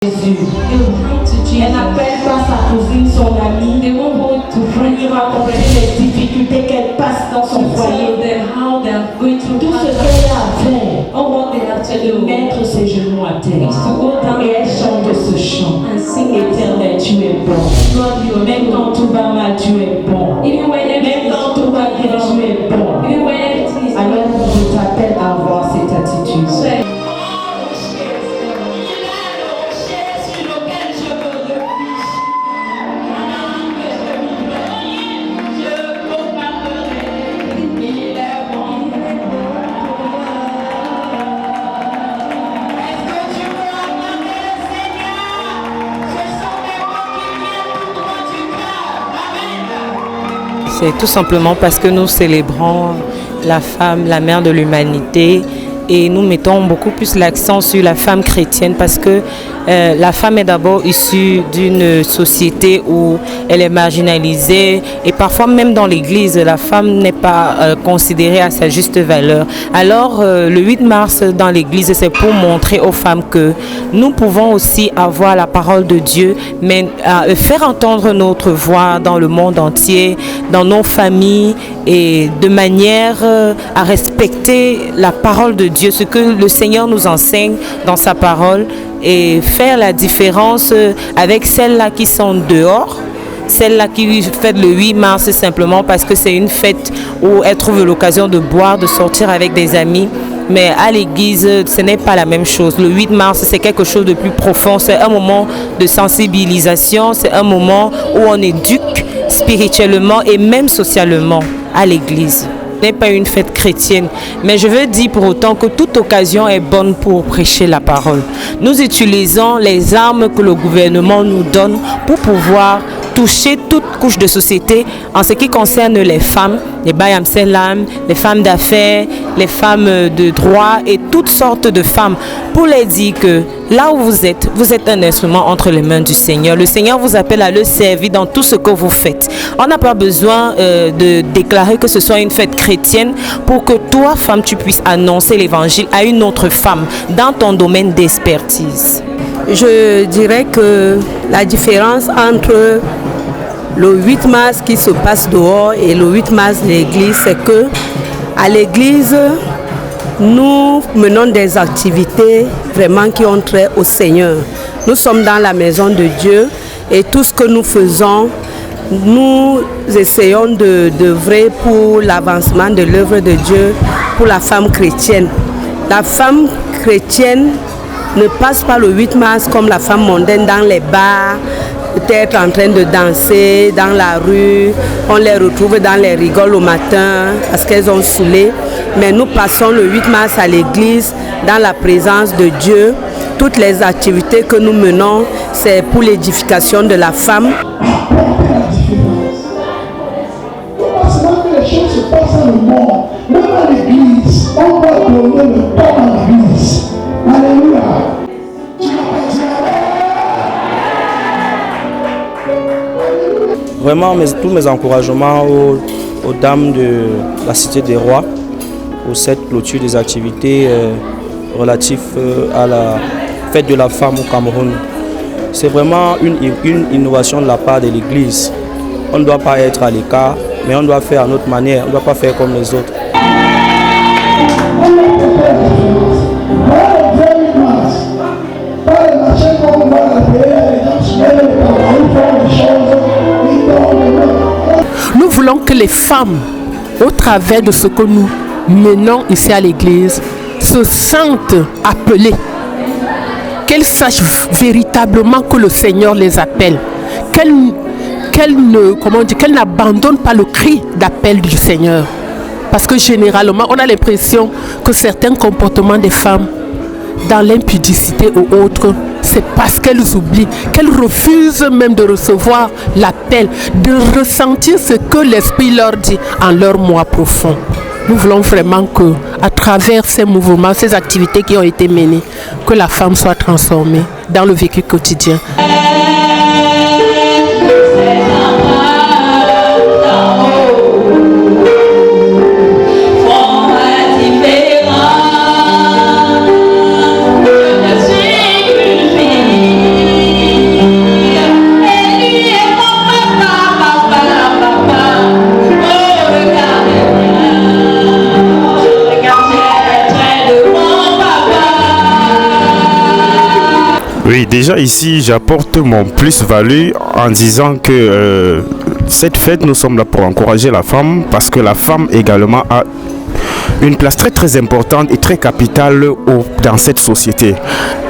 Jésus. Elle n'appelle pas sa cousine, son amie, pour lui raconter les difficultés qu'elle passe dans son foyer. Tout ce qu'elle a à faire, mettre ses genoux à terre. Et elle chante ce chant. Éternel, tu es bon. Même quand tout va mal, tu es bon. Même quand tout va bien, tu es bon. Alors je t'appelle à avoir cette attitude. C'est tout simplement parce que nous célébrons la femme, la mère de l'humanité, et nous mettons beaucoup plus l'accent sur la femme chrétienne parce que la femme est d'abord issue d'une société où elle est marginalisée et parfois même dans l'église, la femme n'est pas considérée à sa juste valeur. Alors le 8 mars dans l'église, c'est pour montrer aux femmes que nous pouvons aussi avoir la parole de Dieu, mais faire entendre notre voix dans le monde entier, dans nos familles et de manière à respecter la parole de Dieu, ce que le Seigneur nous enseigne dans sa parole, et faire la différence avec celles-là qui sont dehors, celles-là qui fêtent le 8 mars simplement parce que c'est une fête où elles trouvent l'occasion de boire, de sortir avec des amis. Mais à l'église, ce n'est pas la même chose. Le 8 mars, c'est quelque chose de plus profond. C'est un moment de sensibilisation, c'est un moment où on éduque spirituellement et même socialement à l'église. Ce n'est pas une fête chrétienne, mais je veux dire pour autant que toute occasion est bonne pour prêcher la parole. Nous utilisons les armes que le gouvernement nous donne pour pouvoir toucher toute couche de société en ce qui concerne les femmes, les Bayam Selam, les femmes d'affaires, les femmes de droit et toutes sortes de femmes, pour les dire que là où vous êtes un instrument entre les mains du Seigneur. Le Seigneur vous appelle à le servir dans tout ce que vous faites. On n'a pas besoin de déclarer que ce soit une fête chrétienne pour que toi, femme, tu puisses annoncer l'évangile à une autre femme dans ton domaine d'expertise. Je dirais que la différence entre le 8 mars qui se passe dehors et le 8 mars de l'église, c'est que à l'église, nous menons des activités vraiment qui ont trait au Seigneur. Nous sommes dans la maison de Dieu et tout ce que nous faisons, nous essayons d'œuvrer pour l'avancement de l'œuvre de Dieu pour la femme chrétienne. La femme chrétienne ne passe pas le 8 mars comme la femme mondaine dans les bars, peut-être en train de danser dans la rue. On les retrouve dans les rigoles au matin parce qu'elles ont saoulé. Mais nous passons le 8 mars à l'église dans la présence de Dieu. Toutes les activités que nous menons, c'est pour l'édification de la femme. Les choses se passent dans le monde, même à l'église, on doit donner le temps à l'église. Alléluia. Vraiment, tous mes encouragements aux dames de la Cité des Rois pour cette clôture des activités relatives à la fête de la femme au Cameroun. C'est vraiment une innovation de la part de l'Église. On ne doit pas être à l'écart, mais on doit faire à notre manière, on ne doit pas faire comme les autres. Nous voulons que les femmes, au travers de ce que nous menons ici à l'église, se sentent appelées, qu'elles sachent véritablement que le Seigneur les appelle, qu'elles n'abandonnent pas le cri d'appel du Seigneur. Parce que généralement, on a l'impression que certains comportements des femmes, dans l'impudicité ou autre, c'est parce qu'elles oublient, qu'elles refusent même de recevoir l'appel, de ressentir ce que l'Esprit leur dit en leur moi profond. Nous voulons vraiment que, à travers ces mouvements, ces activités qui ont été menées, que la femme soit transformée dans le vécu quotidien. Oui, déjà ici, j'apporte mon plus-value en disant que cette fête, nous sommes là pour encourager la femme parce que la femme également a une place très très importante et très capitale dans cette société.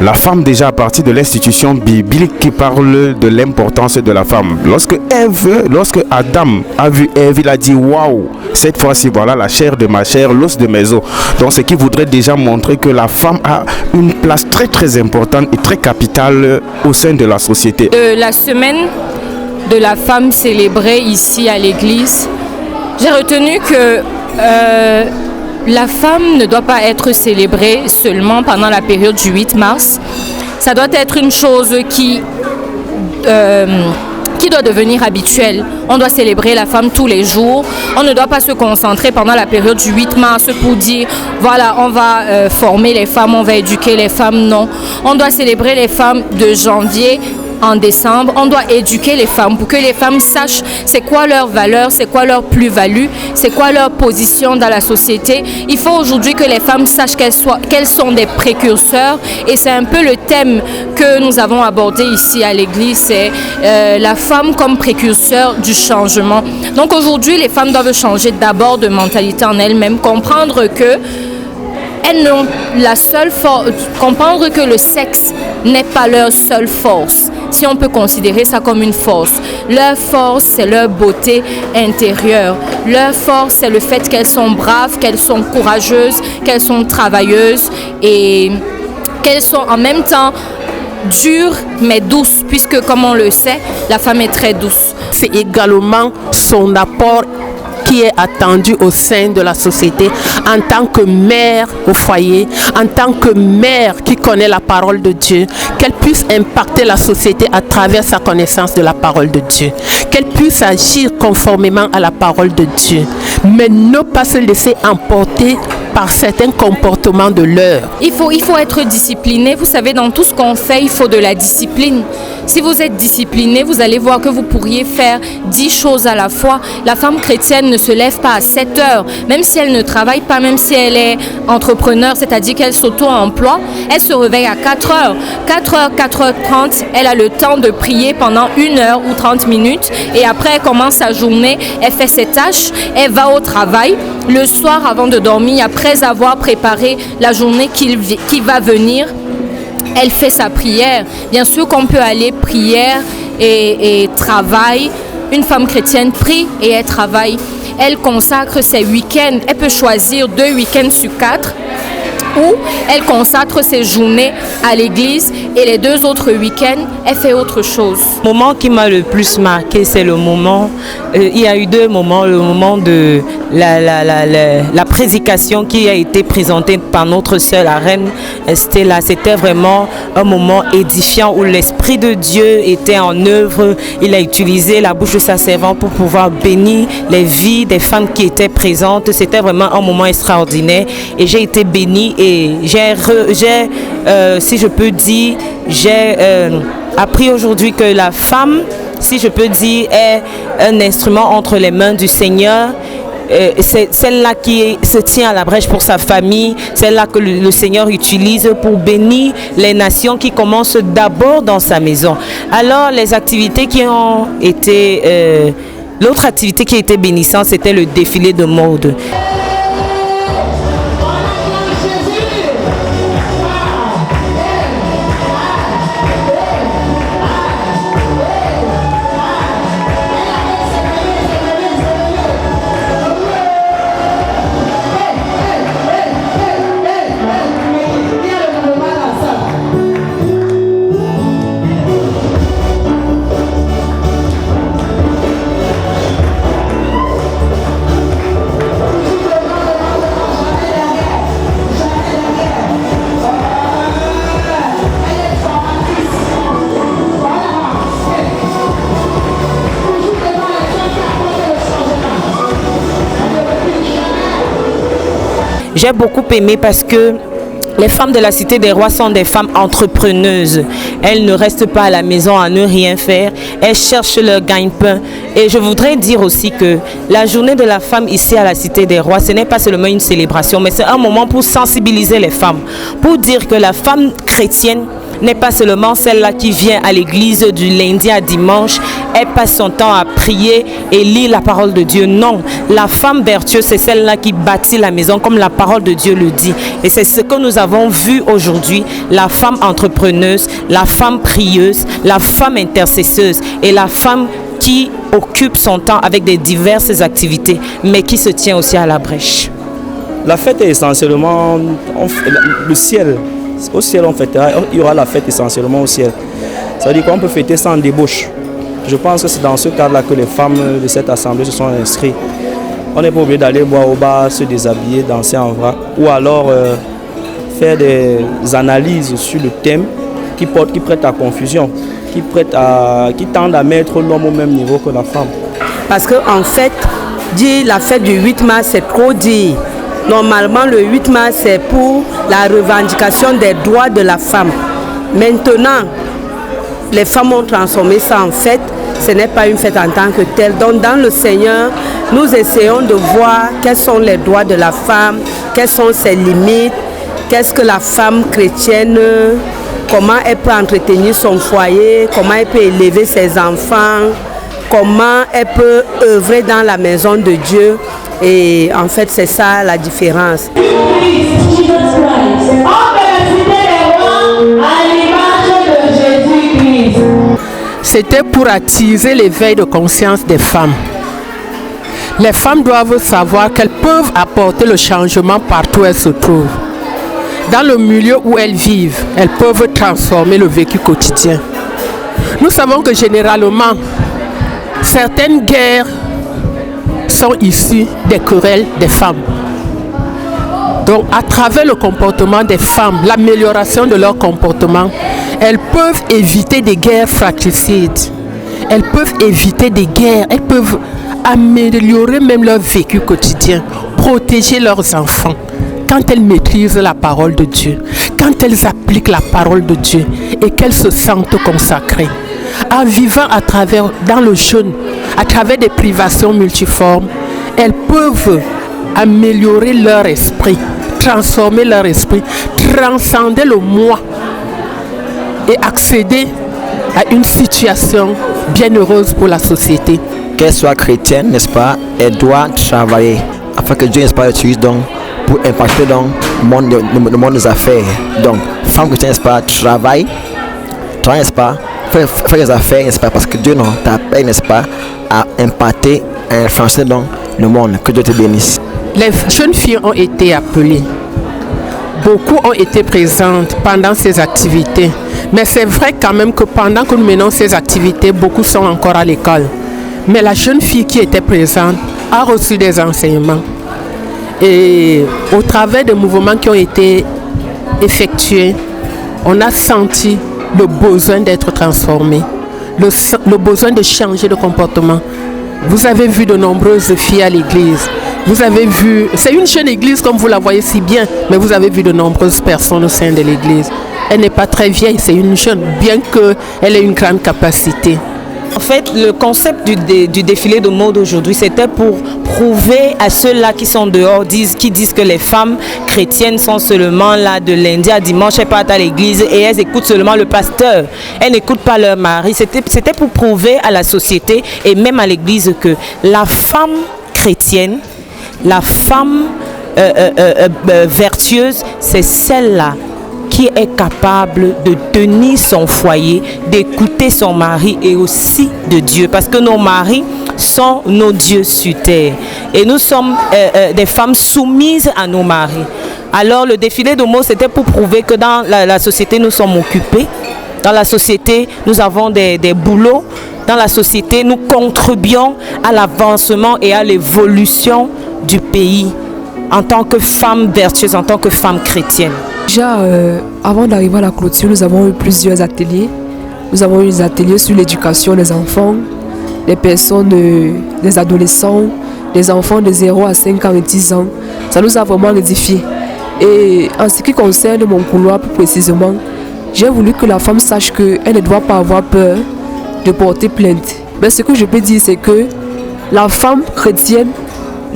La femme déjà à partir de l'institution biblique qui parle de l'importance de la femme. Lorsque Adam a vu Ève, il a dit waouh, cette fois-ci voilà la chair de ma chair, l'os de mes os. Donc ce qui voudrait déjà montrer que la femme a une place très très importante et très capitale au sein de la société. La semaine de la femme célébrée ici à l'église, j'ai retenu que la femme ne doit pas être célébrée seulement pendant la période du 8 mars. Ça doit être une chose qui doit devenir habituelle. On doit célébrer la femme tous les jours. On ne doit pas se concentrer pendant la période du 8 mars pour dire voilà, on va former les femmes, on va éduquer les femmes. Non. On doit célébrer les femmes de janvier en décembre. On doit éduquer les femmes pour que les femmes sachent c'est quoi leur valeur, c'est quoi leur plus-value, c'est quoi leur position dans la société. Il faut aujourd'hui que les femmes sachent qu'elles sont des précurseurs et c'est un peu le thème que nous avons abordé ici à l'église, c'est la femme comme précurseur du changement. Donc aujourd'hui, les femmes doivent changer d'abord de mentalité en elles-mêmes, comprendre que elles n'ont la seule force, comprendre que le sexe n'est pas leur seule force, si on peut considérer ça comme une force. Leur force, c'est leur beauté intérieure. Leur force, c'est le fait qu'elles sont braves, qu'elles sont courageuses, qu'elles sont travailleuses et qu'elles sont en même temps dures mais douces, puisque comme on le sait, la femme est très douce. C'est également son apport qui est attendu au sein de la société en tant que mère au foyer, en tant que mère qui connaît la parole de Dieu, qu'elle puisse impacter la société à travers sa connaissance de la parole de Dieu, qu'elle puisse agir conformément à la parole de Dieu, mais ne pas se laisser emporter par certains comportements de l'heure. Il faut être discipliné. Vous savez, dans tout ce qu'on fait, il faut de la discipline. Si vous êtes discipliné, vous allez voir que vous pourriez faire 10 choses à la fois. La femme chrétienne ne se lève pas à 7 heures, même si elle ne travaille pas, même si elle est entrepreneur, c'est-à-dire qu'elle s'auto-emploie, elle se réveille à 4 heures. 4 heures, 4h30, elle a le temps de prier pendant 1 heure ou 30 minutes et après elle commence sa journée, elle fait ses tâches, elle va au travail. Le soir, avant de dormir, après avoir préparé la journée qui va venir, elle fait sa prière. Bien sûr qu'on peut aller prière et travail. Une femme chrétienne prie et elle travaille. Elle consacre ses week-ends. Elle peut choisir 2 week-ends sur 4 ou elle consacre ses journées à l'église et les 2 autres week-ends, elle fait autre chose. Le moment qui m'a le plus marqué, c'est le moment, il y a eu 2 moments, le moment de la prédication qui a été présentée par notre sœur, la reine Stella. C'était vraiment un moment édifiant où l'Esprit de Dieu était en œuvre. Il a utilisé la bouche de sa servante pour pouvoir bénir les vies des femmes qui étaient présentes. C'était vraiment un moment extraordinaire et j'ai été bénie. Et si je peux dire, j'ai appris aujourd'hui que la femme, si je peux dire, est un instrument entre les mains du Seigneur. C'est celle-là qui se tient à la brèche pour sa famille, celle-là que le Seigneur utilise pour bénir les nations qui commencent d'abord dans sa maison. Alors, les activités qui ont été... l'autre activité qui a été bénissante, c'était le défilé de mode. J'ai beaucoup aimé parce que les femmes de la Cité des Rois sont des femmes entrepreneuses. Elles ne restent pas à la maison à ne rien faire. Elles cherchent leur gagne-pain. Et je voudrais dire aussi que la journée de la femme ici à la Cité des Rois, ce n'est pas seulement une célébration, mais c'est un moment pour sensibiliser les femmes. Pour dire que la femme chrétienne n'est pas seulement celle-là qui vient à l'église du lundi à dimanche, elle passe son temps à prier et lire la parole de Dieu. Non, la femme vertueuse, c'est celle-là qui bâtit la maison, comme la parole de Dieu le dit. Et c'est ce que nous avons vu aujourd'hui, la femme entrepreneuse, la femme prieuse, la femme intercesseuse et la femme qui occupe son temps avec des diverses activités, mais qui se tient aussi à la brèche. La fête est essentiellement le ciel. Au ciel, on fêtera, il y aura la fête essentiellement au ciel. Ça veut dire qu'on peut fêter sans débauche. Je pense que c'est dans ce cadre-là que les femmes de cette assemblée se sont inscrites. On n'est pas obligé d'aller boire au bar, se déshabiller, danser en vrac, ou alors faire des analyses sur le thème qui prêtent à confusion, qui tendent à mettre l'homme au même niveau que la femme. Parce qu'en fait, dire la fête du 8 mars, c'est trop dire. Normalement, le 8 mars, c'est pour la revendication des droits de la femme. Maintenant, les femmes ont transformé ça en fête. Ce n'est pas une fête en tant que telle. Donc, dans le Seigneur, nous essayons de voir quels sont les droits de la femme, quelles sont ses limites, qu'est-ce que la femme chrétienne, comment elle peut entretenir son foyer, comment elle peut élever ses enfants, comment elle peut œuvrer dans la maison de Dieu. Et en fait, c'est ça la différence. C'était pour attiser l'éveil de conscience des femmes. Les femmes doivent savoir qu'elles peuvent apporter le changement partout où elles se trouvent. Dans le milieu où elles vivent, elles peuvent transformer le vécu quotidien. Nous savons que généralement, certaines guerres sont issues des querelles des femmes. Donc, à travers le comportement des femmes, l'amélioration de leur comportement, elles peuvent éviter des guerres fratricides. Elles peuvent éviter des guerres. Elles peuvent améliorer même leur vécu quotidien, protéger leurs enfants. Quand elles maîtrisent la parole de Dieu, quand elles appliquent la parole de Dieu et qu'elles se sentent consacrées, en vivant dans le jeûne, à travers des privations multiformes, elles peuvent améliorer leur esprit, transformer leur esprit, transcender le moi et accéder à une situation bienheureuse pour la société. Qu'elle soit chrétienne, n'est-ce pas, elle doit travailler afin que Dieu, n'est-ce pas, l'utilise donc pour impacter donc le monde des affaires. Donc, femme chrétienne, n'est-ce pas, travaille, n'est-ce pas, faire les affaires, n'est-ce pas, parce que Dieu t'appelle, n'est-ce pas, à impacter, à influencer donc le monde. Que Dieu te bénisse. Les jeunes filles ont été appelées. Beaucoup ont été présentes pendant ces activités. Mais c'est vrai quand même que pendant que nous menons ces activités, beaucoup sont encore à l'école. Mais la jeune fille qui était présente a reçu des enseignements. Et au travers des mouvements qui ont été effectués, on a senti le besoin d'être transformé, le besoin de changer de comportement. Vous avez vu de nombreuses filles à l'église. Vous avez vu, c'est une jeune église comme vous la voyez si bien, mais vous avez vu de nombreuses personnes au sein de l'église. Elle n'est pas très vieille, c'est une jeune, bien qu'elle ait une grande capacité. En fait, le concept du défilé de mode aujourd'hui, c'était pour prouver à ceux-là qui sont dehors, qui disent que les femmes chrétiennes sont seulement là de lundi à dimanche, elles partent à l'église et elles écoutent seulement le pasteur. Elles n'écoutent pas leur mari. C'était pour prouver à la société et même à l'église que la femme chrétienne, la femme vertueuse, c'est celle-là qui est capable de tenir son foyer, d'écouter son mari et aussi de Dieu. Parce que nos maris sont nos dieux sur terre. Et nous sommes des femmes soumises à nos maris. Alors le défilé de mots, c'était pour prouver que dans la société, nous sommes occupés. Dans la société, nous avons des boulots. Dans la société, nous contribuons à l'avancement et à l'évolution du pays en tant que femmes vertueuses, en tant que femmes chrétiennes. Déjà, avant d'arriver à la clôture, nous avons eu plusieurs ateliers. Nous avons eu des ateliers sur l'éducation des enfants, des personnes, des adolescents, des enfants de 0 à 5 ans et 10 ans. Ça nous a vraiment édifiés. Et en ce qui concerne mon couloir plus précisément, j'ai voulu que la femme sache qu'elle ne doit pas avoir peur de porter plainte. Mais ce que je peux dire, c'est que la femme chrétienne,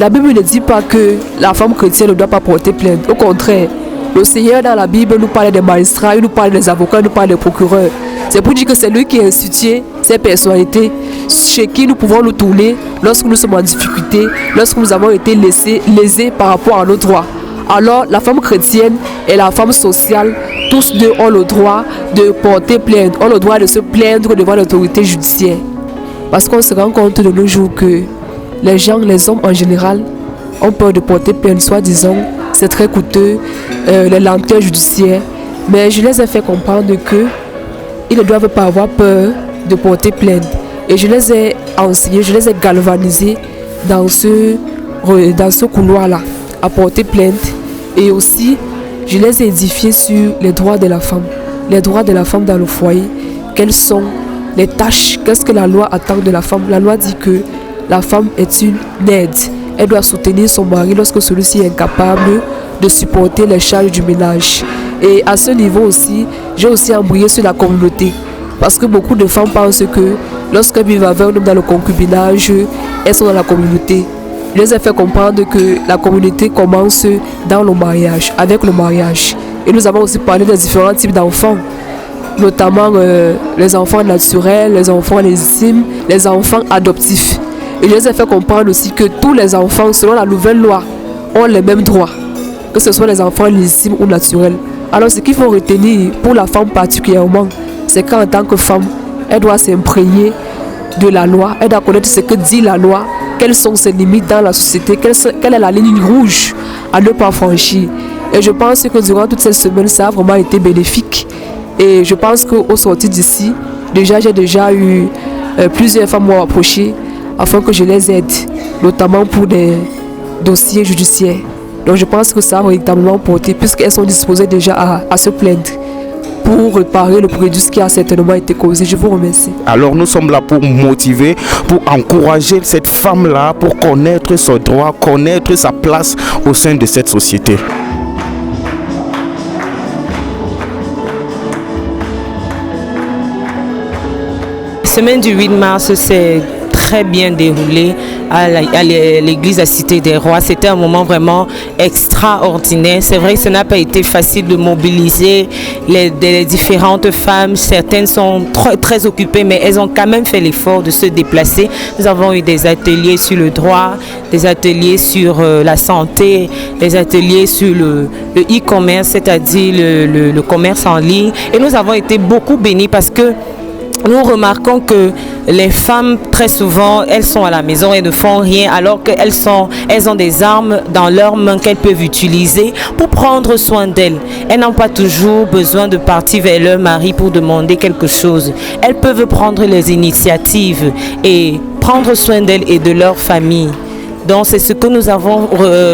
la Bible ne dit pas que la femme chrétienne ne doit pas porter plainte. Au contraire, Le Seigneur dans la Bible nous parle des magistrats, il nous parle des avocats, il nous parle des procureurs. C'est pour dire que c'est lui qui a institué ces personnalités chez qui nous pouvons nous tourner lorsque nous sommes en difficulté, lorsque nous avons été lésés par rapport à nos droits. Alors la femme chrétienne et la femme sociale, tous deux ont le droit de porter plainte, ont le droit de se plaindre devant l'autorité judiciaire. Parce qu'on se rend compte de nos jours que les gens, les hommes en général, ont peur de porter plainte, soi-disant, c'est très coûteux, les lenteurs judiciaires. Mais je les ai fait comprendre que ils ne doivent pas avoir peur de porter plainte. Et je les ai enseignés, je les ai galvanisés dans ce couloir-là, à porter plainte. Et aussi, je les ai édifiés sur les droits de la femme. Les droits de la femme dans le foyer. Quelles sont les tâches? Qu'est-ce que la loi attend de la femme? La loi dit que la femme est une aide. Elle doit soutenir son mari lorsque celui-ci est incapable de supporter les charges du ménage. Et à ce niveau aussi, j'ai aussi embrayé sur la communauté. Parce que beaucoup de femmes pensent que lorsqu'elles vivent avec un homme dans le concubinage, elles sont dans la communauté. Je les ai fait comprendre que la communauté commence dans le mariage, avec le mariage. Et nous avons aussi parlé des différents types d'enfants, notamment les enfants naturels, les enfants légitimes, les enfants adoptifs. Et je les ai fait comprendre aussi que tous les enfants, selon la nouvelle loi, ont les mêmes droits, que ce soit les enfants légitimes ou naturels. Alors ce qu'il faut retenir pour la femme particulièrement, c'est qu'en tant que femme, elle doit s'imprégner de la loi, elle doit connaître ce que dit la loi, quelles sont ses limites dans la société, quelle est la ligne rouge à ne pas franchir. Et je pense que durant toute cette semaine, ça a vraiment été bénéfique. Et je pense qu'au sortir d'ici, j'ai déjà eu plusieurs femmes m'ont approché afin que je les aide, notamment pour des dossiers judiciaires. Donc je pense que ça a véritablement porté, puisqu'elles sont disposées déjà à se plaindre pour réparer le préjudice qui a certainement été causé. Je vous remercie. Alors nous sommes là pour motiver, pour encourager cette femme-là, pour connaître son droit, connaître sa place au sein de cette société. La semaine du 8 mars, c'est très bien déroulé à l'église à Cité des Rois. C'était un moment vraiment extraordinaire. C'est vrai que ça n'a pas été facile de mobiliser les différentes femmes. Certaines sont très occupées, mais elles ont quand même fait l'effort de se déplacer. Nous avons eu des ateliers sur le droit, des ateliers sur la santé, des ateliers sur le e-commerce, c'est-à-dire le commerce en ligne. Et nous avons été beaucoup bénis parce que nous remarquons que les femmes, très souvent, elles sont à la maison et ne font rien, alors qu'elles ont des armes dans leurs mains qu'elles peuvent utiliser pour prendre soin d'elles. Elles n'ont pas toujours besoin de partir vers leur mari pour demander quelque chose. Elles peuvent prendre les initiatives et prendre soin d'elles et de leur famille. Donc c'est ce que nous avons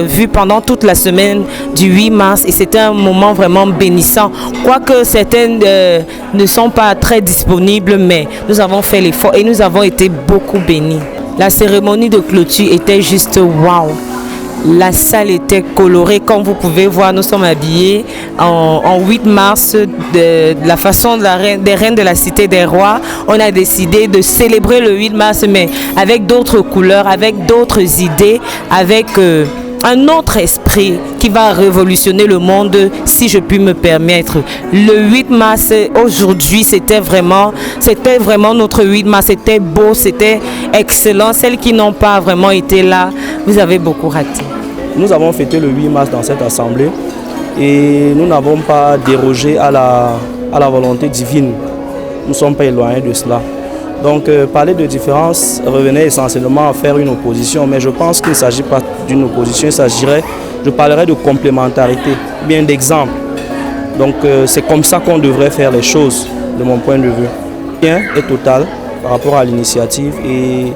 vu pendant toute la semaine du 8 mars et c'était un moment vraiment bénissant. Quoique certaines ne sont pas très disponibles, mais nous avons fait l'effort et nous avons été beaucoup bénis. La cérémonie de clôture était juste waouh. La salle était colorée, comme vous pouvez voir, nous sommes habillés en 8 mars de la façon des reines de la Cité des Rois. On a décidé de célébrer le 8 mars, mais avec d'autres couleurs, avec d'autres idées, avec un autre esprit qui va révolutionner le monde, si je puis me permettre. Le 8 mars, aujourd'hui, c'était vraiment notre 8 mars, c'était beau, c'était excellent. Celles qui n'ont pas vraiment été là, vous avez beaucoup raté. Nous avons fêté le 8 mars dans cette assemblée et nous n'avons pas dérogé à la volonté divine. Nous ne sommes pas éloignés de cela. Donc parler de différence revenait essentiellement à faire une opposition, mais je pense qu'il ne s'agit pas d'une opposition, je parlerai de complémentarité, bien d'exemple. Donc c'est comme ça qu'on devrait faire les choses, de mon point de vue. Bien est total par rapport à l'initiative et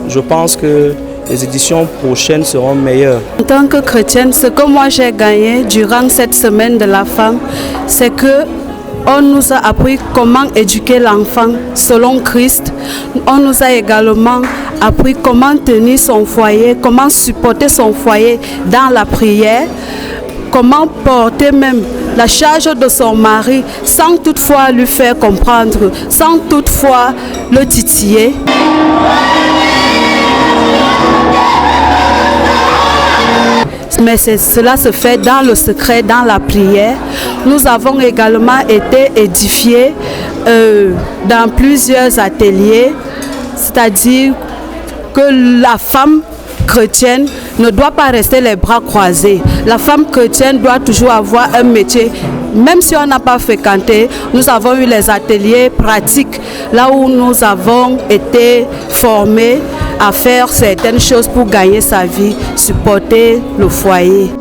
je pense que les éditions prochaines seront meilleures. En tant que chrétienne, ce que moi j'ai gagné durant cette semaine de la femme, c'est que on nous a appris comment éduquer l'enfant selon Christ. On nous a également appris comment tenir son foyer, comment supporter son foyer dans la prière, comment porter même la charge de son mari sans toutefois lui faire comprendre, sans toutefois le titiller. mais cela se fait dans le secret, dans la prière. Nous avons également été édifiés dans plusieurs ateliers, c'est-à-dire que la femme chrétienne ne doit pas rester les bras croisés. La femme chrétienne doit toujours avoir un métier. Même si on n'a pas fréquenté, nous avons eu les ateliers pratiques, là où nous avons été formés à faire certaines choses pour gagner sa vie, supporter le foyer.